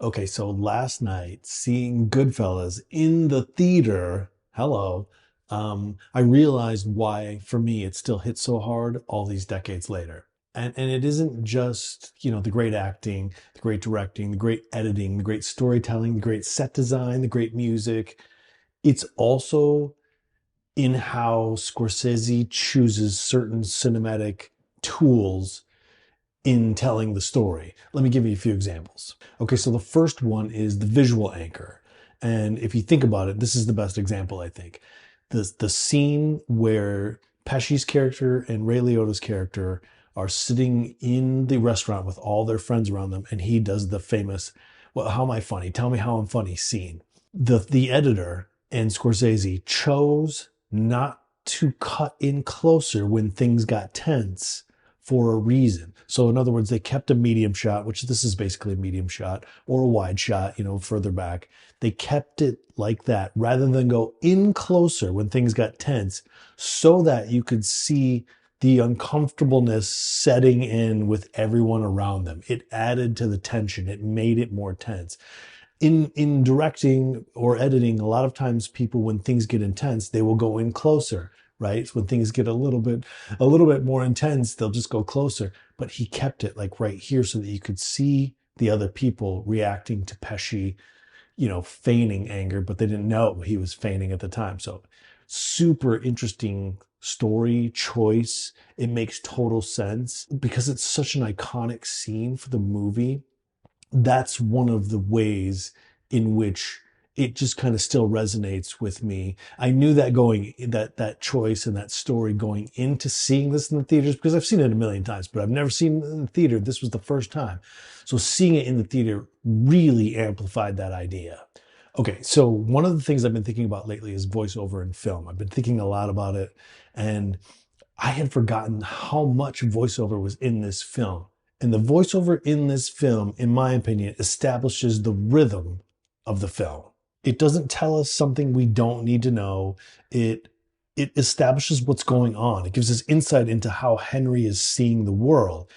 Okay, so last night, seeing Goodfellas in the theater, hello, I realized why, for me, it still hits so hard all these decades later. And it isn't just, the great acting, the great directing, the great editing, the great storytelling, the great set design, the great music. It's also in how Scorsese chooses certain cinematic tools in telling the story. Let me give you a few examples. Okay, so the first one is the visual anchor. And if you think about it, this is the best example, I think. The scene where Pesci's character and Ray Liotta's character are sitting in the restaurant with all their friends around them, and he does the famous, well, how am I funny? Tell me how I'm funny scene. The editor and Scorsese chose not to cut in closer when things got tense for a reason. So in other words, they kept a medium shot, which this is basically a medium shot, or a wide shot, further back. They kept it like that rather than go in closer when things got tense so that you could see the uncomfortableness setting in with everyone around them. It added to the tension. It made it more tense. In directing or editing, a lot of times people, when things get intense, they will go in closer, right? When things get a little bit more intense, they'll just go closer. But he kept it like right here so that you could see the other people reacting to Pesci, feigning anger, but they didn't know he was feigning at the time. So super interesting story choice. It makes total sense because it's such an iconic scene for the movie. That's one of the ways in which it just kind of still resonates with me. I knew that choice and that story going into seeing this in the theaters because I've seen it a million times, but I've never seen it in the theater. This was the first time. So seeing it in the theater really amplified that idea. Okay, so one of the things I've been thinking about lately is voiceover in film. I've been thinking a lot about it, and I had forgotten how much voiceover was in this film. And the voiceover in this film, in my opinion, establishes the rhythm of the film. It doesn't tell us something we don't need to know. It it establishes what's going on. It gives us insight into how Henry is seeing the world.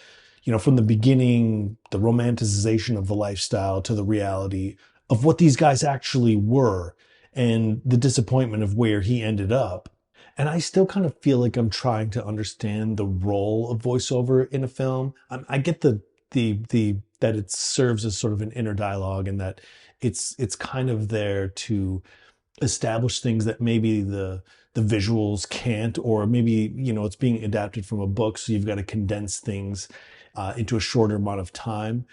From the beginning, the romanticization of the lifestyle to the reality of what these guys actually were and the disappointment of where he ended up. And I still kind of feel like I'm trying to understand the role of voiceover in a film. I get the that it serves as sort of an inner dialogue and that it's kind of there to establish things that maybe the visuals can't, or maybe it's being adapted from a book, so you've got to condense things into a shorter amount of time.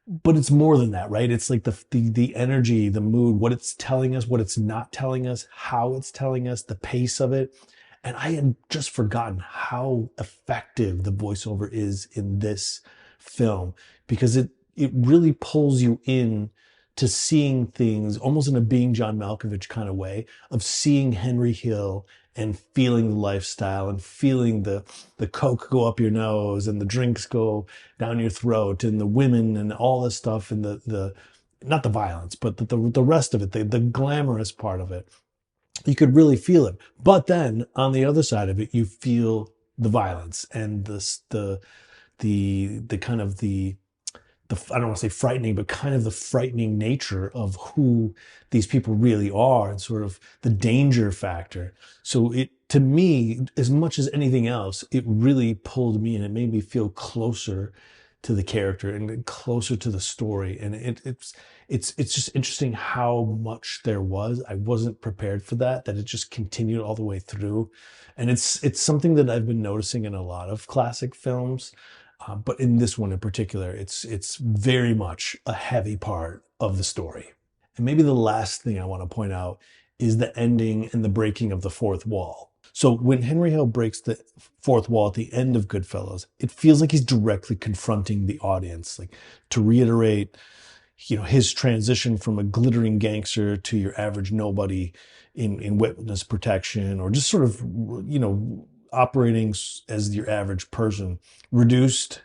But it's more than that, right? It's like the energy, the mood, what it's telling us, what it's not telling us, how it's telling us, the pace of it. And I had just forgotten how effective the voiceover is in this film because it really pulls you in to seeing things almost in a Being John Malkovich kind of way of seeing Henry Hill and feeling the lifestyle and feeling the coke go up your nose and the drinks go down your throat and the women and all this stuff and the not the violence but the rest of it, the glamorous part of it. You could really feel it. But then on the other side of it, you feel the violence and the kind of the I don't want to say frightening, but kind of the frightening nature of who these people really are and sort of the danger factor. So to me, as much as anything else, it really pulled me and it made me feel closer to the character and closer to the story. And it's just interesting how much there was. I wasn't prepared for that it just continued all the way through. And it's something that I've been noticing in a lot of classic films. But in this one in particular, it's very much a heavy part of the story. And maybe the last thing I want to point out is the ending and the breaking of the fourth wall. So when Henry Hill breaks the fourth wall at the end of Goodfellas, it feels like he's directly confronting the audience, like to reiterate, his transition from a glittering gangster to your average nobody in witness protection, or just sort of, operating as your average person, reduced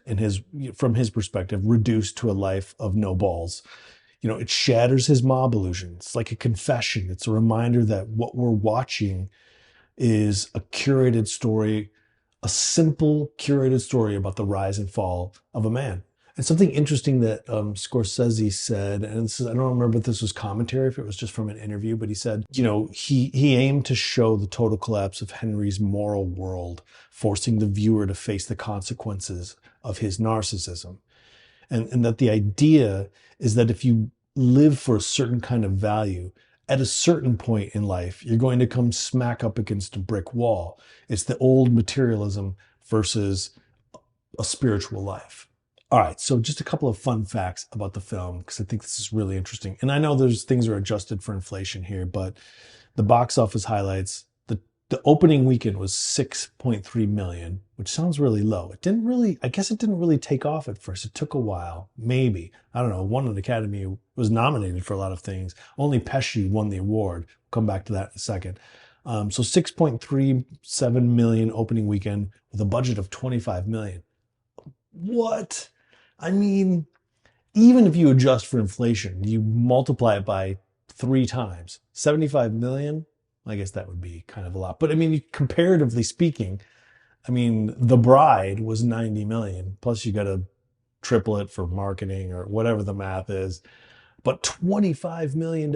from his perspective, reduced to a life of no balls. It shatters his mob illusion. It's like a confession. It's a reminder that what we're watching is a curated story, a simple curated story about the rise and fall of a man. And something interesting that Scorsese said, and this is, I don't remember if this was commentary, if it was just from an interview, but he said, you know, he aimed to show the total collapse of Henry's moral world, forcing the viewer to face the consequences of his narcissism. And that the idea is that if you live for a certain kind of value, at a certain point in life, you're going to come smack up against a brick wall. It's the old materialism versus a spiritual life. All right, so just a couple of fun facts about the film, because I think this is really interesting. And I know there's things are adjusted for inflation here, but the box office highlights, the opening weekend was 6.3 million, which sounds really low. It didn't really, I guess it didn't really take off at first. It took a while, maybe. I don't know, won an Academy, was nominated for a lot of things. Only Pesci won the award. We'll come back to that in a second. So 6.37 million opening weekend with a budget of 25 million. What? I mean, even if you adjust for inflation, you multiply it by 3 times, 75 million. I guess that would be kind of a lot. But I mean, comparatively speaking, I mean, The Bride was 90 million. Plus you got to triple it for marketing or whatever the math is. But $25 million,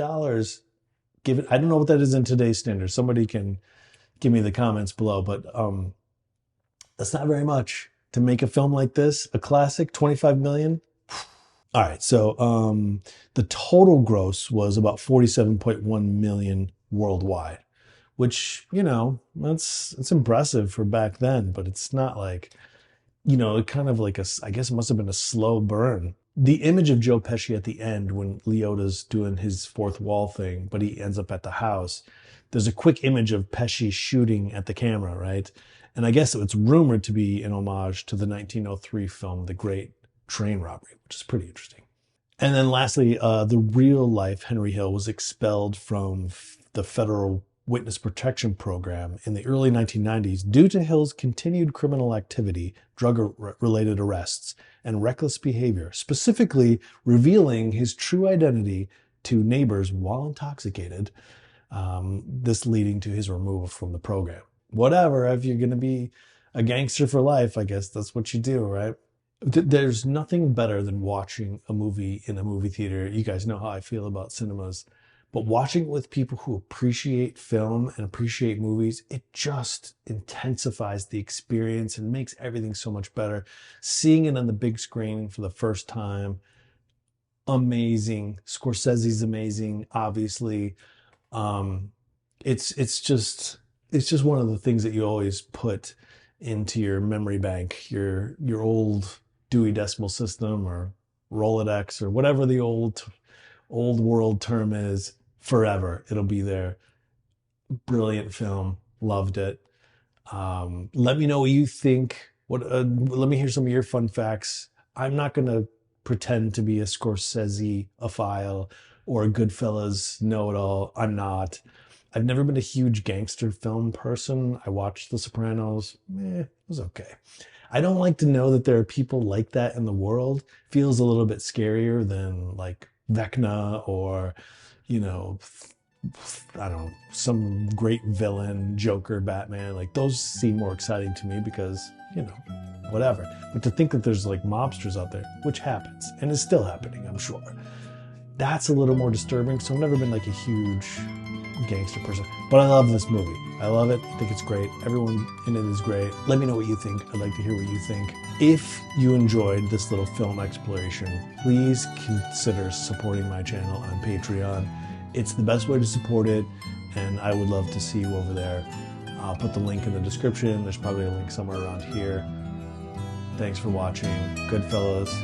given, I don't know what that is in today's standards. Somebody can give me the comments below, but that's not very much to make a film like this, a classic, 25 million. All right, so the total gross was about 47.1 million worldwide, which, you know, it's impressive for back then, but it's not like, you know, it kind of like I guess it must have been a slow burn. The image of Joe Pesci at the end when Liotta's doing his fourth wall thing, but he ends up at the house. There's a quick image of Pesci shooting at the camera, right? And I guess it's rumored to be an homage to the 1903 film, The Great Train Robbery, which is pretty interesting. And then lastly, the real life Henry Hill was expelled from the federal witness protection program in the early 1990s due to Hill's continued criminal activity, drug-related arrests, and reckless behavior, specifically revealing his true identity to neighbors while intoxicated, this leading to his removal from the program. Whatever, if you're going to be a gangster for life, I guess that's what you do, right? There's nothing better than watching a movie in a movie theater. You guys know how I feel about cinemas. But watching it with people who appreciate film and appreciate movies, it just intensifies the experience and makes everything so much better. Seeing it on the big screen for the first time, amazing. Scorsese's amazing, obviously. It's just one of the things that you always put into your memory bank, your old Dewey Decimal System or Rolodex or whatever the old world term is. Forever, it'll be there. Brilliant film, loved it. Let me know what you think. Let me hear some of your fun facts. I'm not gonna pretend to be a Scorsese-ophile or a Goodfellas know-it-all. I'm not. I've never been a huge gangster film person. I watched The Sopranos. It was okay. I don't like to know that there are people like that in the world. Feels a little bit scarier than like Vecna or, you know, I don't know, some great villain, Joker, Batman. Like those seem more exciting to me because, you know, whatever. But to think that there's like mobsters out there, which happens and is still happening, I'm sure. That's a little more disturbing. So I've never been like a huge gangster person, but I love this movie. I love it. I think it's great. Everyone in it is great. Let me know what you think. I'd like to hear what you think. If you enjoyed this little film exploration, please consider supporting my channel on Patreon. It's the best way to support it, and I would love to see you over there. I'll put the link in the description. There's probably a link somewhere around here. Thanks for watching. Goodfellas.